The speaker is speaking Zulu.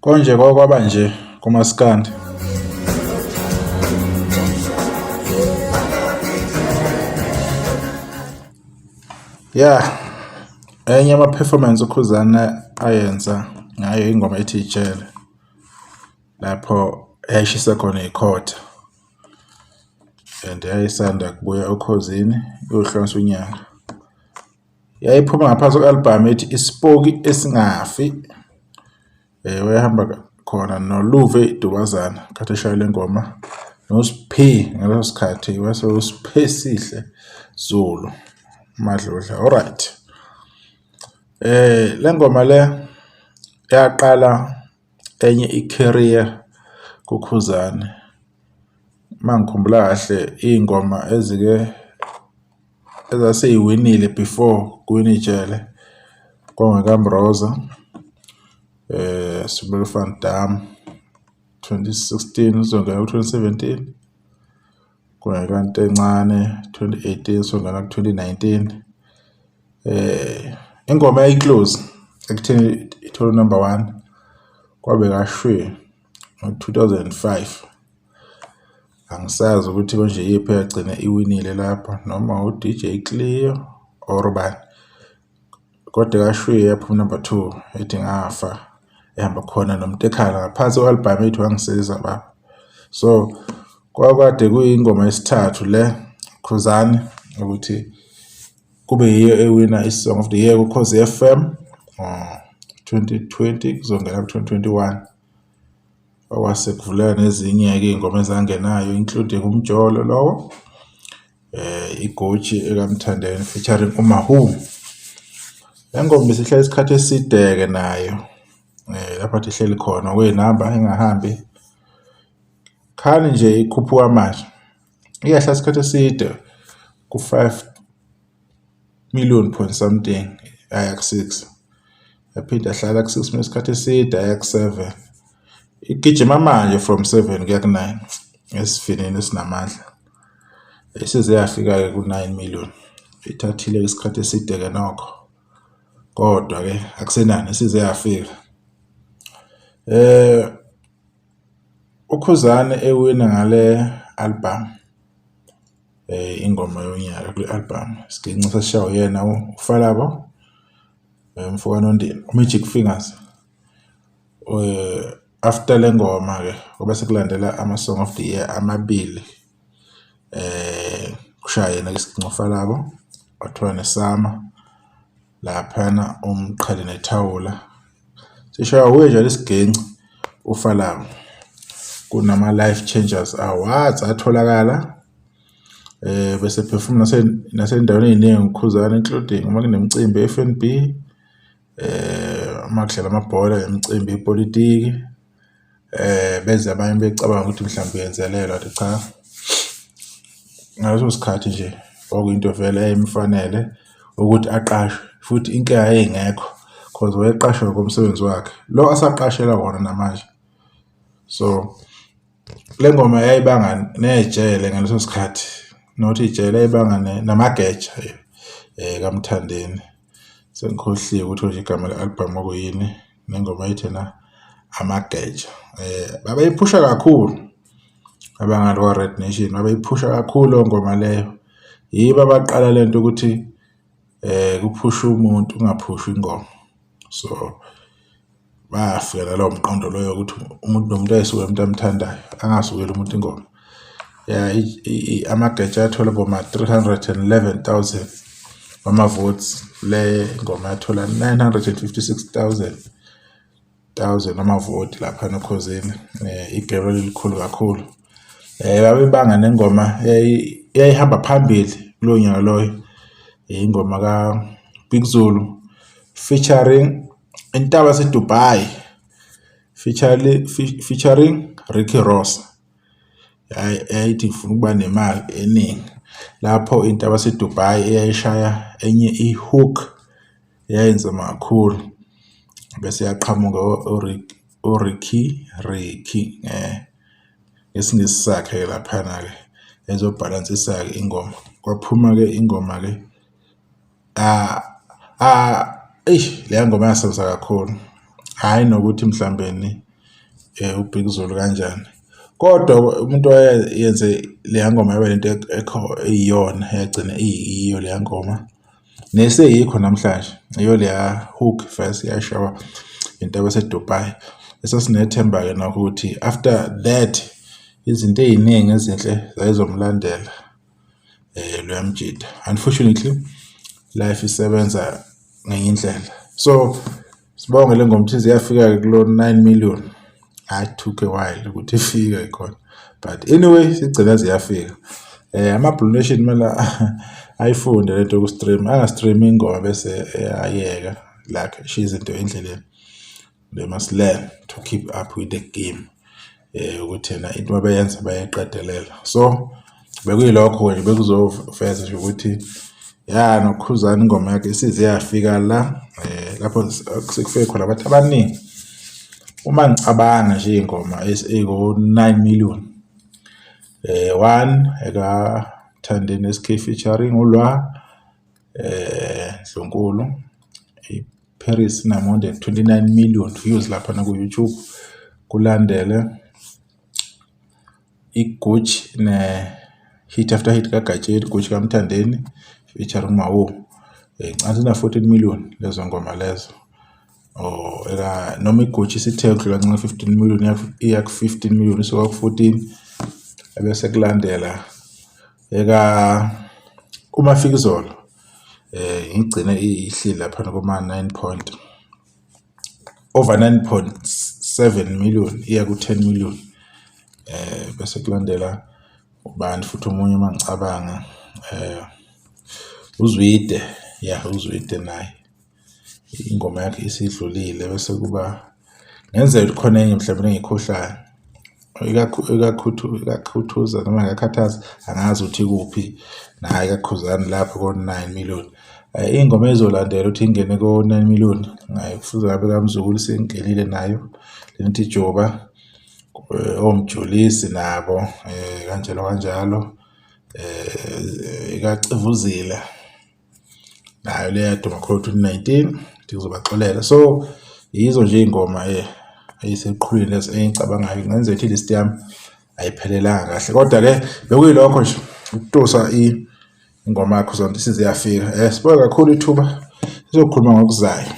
Konje kwaba nje kumaskandi. Enye ama-performance uKhuzani ayenza ngayo ingoma ethi Ijele, lapho yayishisa khona ikhotha and yayisanda kubuya ukhozini iyohlonsa unyaka. Yayiphuma ngaphansi kwe-album ethi Isipoki Esingafi. Wayehamba khona noLuve Dubazana kade eshaya le ngoma noSiphi ngaleso sikhathi wase uSiphi Sihle Zulu Madludla. Alright. Le ngoma le yaqala enye i-career kuKhuzani. Mangikhumbula kahle ingoma ezaseyiwinile before kuwina Ijele kwangekaMroza, Sibelo Van Dam 2016 uzongena ku-2017, kwangekaNtencane 2018 uzongena ku-2019. Ingoma yayiclose ekutheni ithole number 1 kwabe kashwe ngo-2005. Angisazi ukuthi konje yiphi yagcina iwinile lapha, noma uDJ Cleo or bani, kodwa kashwe yaphuma number 2 ethi Ngafa, ehamba khona noMtekhala ngaphansi kwe-album ethi Wangisiza Baba. So kwakade kuyingoma yesithathu le Khuzani ukuthi kube yiyo ewina i-Song of the Year kuKhozi FM 2020 kuzongena ku-2021. Okwase kuvuleka nezinye-ke iy'ngoma ezangenayo including uMjolo lowo, iGoji ekaMthandeni featuring uMahu. Le ngoma besihlala isikhathi eside-ke nayo, lapho athi ihleli khona kuyinamba engahambi, khani nje ikhuphuka manje iyahlala isikhathi eside ku-5 million point something aya ku-6, yaphinde yahlala ku-6 million isikhathi eside aya ku-7, igijima manje from 7 kuya ku-9 esivinini esinamandla. Isize yafika-ke ku-9 million, ithathile isikhathi eside-ke nokho, kodwa-ke akusenani isize yafika. uKhuzani ewina ngale album ingoma yonyaka kule album siginci seshawa yena uFalabo, Mfowethu Nondini, Magic Fingers. After le ngoma ke kube sekulandela ama-Song of the Year amabili, kushaya yena isiginci uFalabo wathiwa Nesama, laphana uMqhele Nethawula sishaya uyenja lesiginci uFalabo. Kunama Life Changers Awards atholakala, bese perform nasendaweni eziningi uKhuzani including uma kunemicimbi ye-FNB, uma kudlala amabhola, imicimbi yepolitiki, beze abanye becabanga ukuthi mhlawumbe uyenzelelwa, kanti cha, ngaleso sikhathi nje okuyinto vele eyayimfanele ukuthi aqashwe, futhi inkinga yayingekho because wayeqashwa ngomsebenzi wakhe lo asaqashela wona namanje. So le ngoma yayibanga nejele ngaleso sikhathi, nothi ijele yayibanga namageja kaMthandeni. Sengikhohliwe ukuthi nje igama le-album okuyini, nengoma yithena amageja. Babeyiphusha kakhulu abangalo kwa-Red Nation, babeyiphusha kakhulu ngoma leyo. Yibo abaqala lento ukuthi kuphusha umuntu ungaphushi ingoma. So bafika nalowo mqondo loyo ukuthi umuntu nomuntu ayisuke umuntu amthandayo angasukeli umuntu ingoma. Amageja athola boma 311,000 ama-votes, le ngoma yathola 956,000 ama-vote lapha noKhozini. Igebe elikhulu kakhulu. Babebanga nengoma yayihamba phambili kulo nyaka loyo, ingoma kaBig Zulu featuring Intaba SeDubai featuring Ricky Ross. Yayithi ifuna ukuba nemali eningi, lapho Intaba SeDubai eyayishaya enye i-hook yayenza kakhulu, bese yaqhamuka Ricky ngesingisi sakhe laphana-ke ezobhalansisa-ke ingoma. Kwaphuma-ke ingoma-ke leya ngoma yasebenza kakhulu, hhayi nokuthi mhlawumbe uBig Zulu kanjani. Kodwa umuntu oyenze le ngoma yaba lento eyiyona yagcina iyo le ngoma neseyikho namhlanje iyo le hook verse yashawa into abaseDubai. Esasinethemba ke nokuthi after that izinto eziningi ezinhle zayizomlandela lo Mjida. Unfortunately life isebenza ngenye indlela. So sibonge le ngoma ukuthi iyafika kulo 9 million. I took a while ukuthi ifike khona, but anyway sigcina ziyafika. Ama-Blue Nation mala ayifunde lento yoku-stream, angastream ingoma bese ayeka like she's into endleleni. They must learn to keep up with the game. Ukuthi na into abayenza bayayiqedelela. So bekuyilokho nje bekuzoveza nje ukuthi noKhuzani ingoma yakhe isize yafika la lapho sekufike khona abantu abaningi. Uma ngicabanga nje ingoma eko 9 million. One Thandeni SK featuring uLwa Dlunkulu. Paris namonde 29 million views lapha na ku YouTube. Kulandele iGucci ne hit after hit kaGatsheni, Gucci kaMthandeni featuring Mawu. Ncansi na 14 million lezo ngoma lezo. Noma iGucci sithekla kancane 15 million iya ku 15 million so ku 14 ebese kulandela uMafikizolo ingcine ihlile lapha kuma over 9.7 million iya ku 10 million. Bese kulandela ubani futhi omunye mangicabanga uZwide uZwide naye ingoma yakhe isidlulile. Bese kuba ngenzela khona enye mhlawumbe engikhohlayo ikakhuthuza noma ngakhathaza angazi ukuthi kuphi naye kaKhuzani lapho ko 9 million. Ingoma ezolandela ukuthi ingene ko 9 million kufuze ngabe kaMzukulu sengelile nayo lenithi Joba oMjulisi nabo kanjalo ikaCivuzile nayo le yaduma khona 2019 ndizobaxolela. So yizo nje ingoma eyiseqhulwini lezi engicabangayo ngenzela ukuthi list yami ayiphelelanga kahle, kodwa ke bekuyilokho nje ukutusa ingoma yakho zonke isize yafika. Sibonga kakhulu ithuba sizokhuluma ngokuzayo.